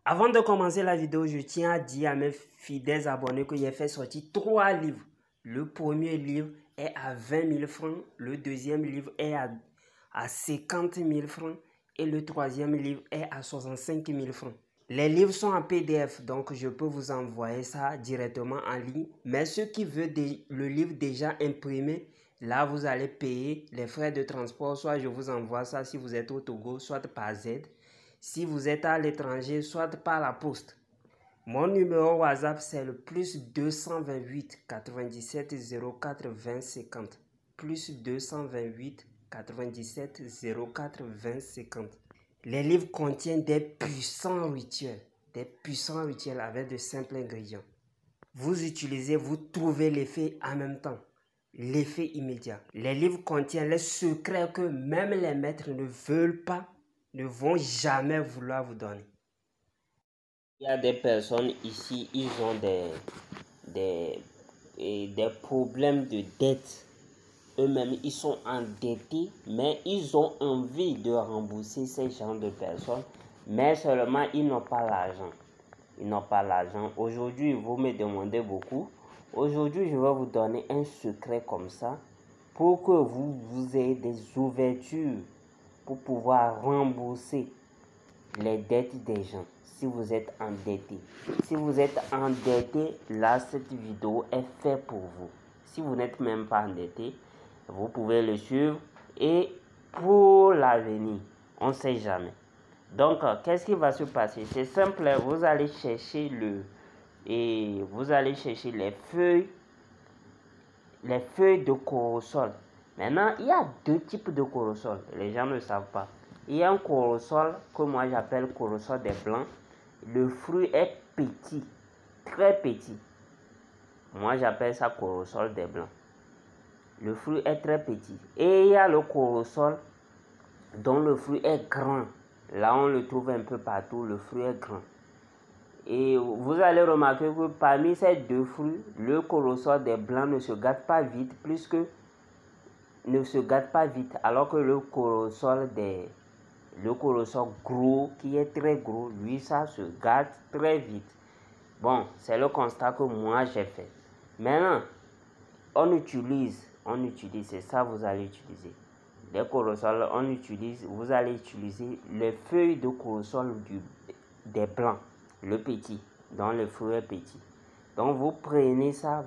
Avant de commencer la vidéo, je tiens à dire à mes fidèles abonnés que j'ai fait sortir 3 livres. Le premier livre est à 20 000 francs, le deuxième livre est à 50 000 francs et le troisième livre est à 65 000 francs. Les livres sont en PDF, donc je peux vous envoyer ça directement en ligne. Mais ceux qui veulent le livre déjà imprimé, là vous allez payer les frais de transport. Soit je vous envoie ça si vous êtes au Togo, soit par Z. Si vous êtes à l'étranger, soit par la poste. Mon numéro WhatsApp, c'est le plus 228 97 04 20 50. Plus 228 97 04 20 50. Les livres contiennent des puissants rituels avec de simples ingrédients. Vous utilisez, vous trouvez l'effet en même temps, l'effet immédiat. Les livres contiennent les secrets que même les maîtres ne veulent pas, ne vont jamais vouloir vous donner. Il y a des personnes ici, ils ont des problèmes de dette. Eux-mêmes, ils sont endettés, mais ils ont envie de rembourser ces genres de personnes, mais seulement ils n'ont pas l'argent. Ils n'ont pas l'argent. Aujourd'hui, vous me demandez beaucoup. Aujourd'hui, je vais vous donner un secret comme ça pour que vous ayez des ouvertures pour pouvoir rembourser les dettes des gens. Si vous êtes endetté, là, cette vidéo est faite pour vous. Si vous n'êtes même pas endetté, vous pouvez le suivre et pour l'avenir, on ne sait jamais. Donc, qu'est-ce qui va se passer? C'est simple, vous allez chercher les feuilles de corosol. Maintenant, il y a deux types de corosol. Les gens ne savent pas. Il y a un corosol que moi j'appelle corosol des blancs. Le fruit est petit, très petit. Moi j'appelle ça corosol des blancs. Le fruit est très petit. Et il y a le corosol dont le fruit est grand. Là on le trouve un peu partout, le fruit est grand. Et vous allez remarquer que parmi ces deux fruits, le corosol des blancs ne se gâte pas vite, alors que le corosol gros, qui est très gros, lui, ça se gâte très vite. Bon, c'est le constat que moi j'ai fait. Maintenant, on utilise, c'est ça vous allez utiliser. Les corosols, vous allez utiliser les feuilles de corosol des blancs, le petit, dont le fruit est petit. Donc vous prenez ça,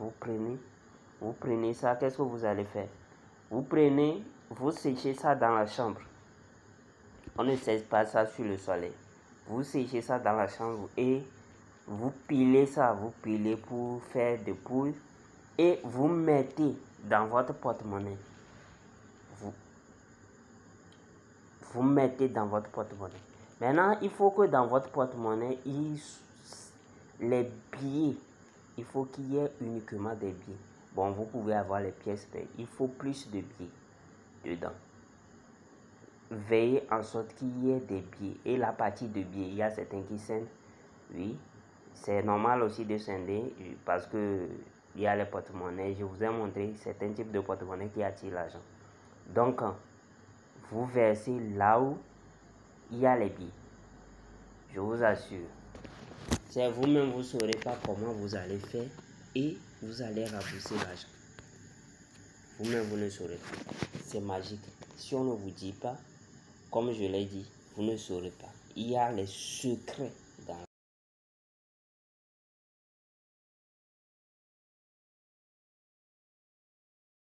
qu'est-ce que vous allez faire? Vous séchez ça dans la chambre. On ne sèche pas ça sur le soleil. Vous séchez ça dans la chambre et vous pilez ça, pour faire des poudres et vous mettez dans votre porte-monnaie. Vous mettez dans votre porte-monnaie. Maintenant, il faut que dans votre porte-monnaie, les billets, il faut qu'il y ait uniquement des billets. Bon, vous pouvez avoir les pièces, mais il faut plus de billets dedans. Veillez en sorte qu'il y ait des billets. Et la partie de billets, il y a certains qui scindent. Oui, c'est normal aussi de scinder parce que il y a les porte-monnaies. Je vous ai montré certains types de porte-monnaies qui attirent l'argent. Donc, vous versez là où il y a les billets. Je vous assure. C'est vous-même, vous ne saurez pas comment vous allez faire et vous allez rembourser l'argent. Vous-même, vous ne saurez pas. C'est magique. Si on ne vous dit pas, comme je l'ai dit, vous ne saurez pas. Il y a les secrets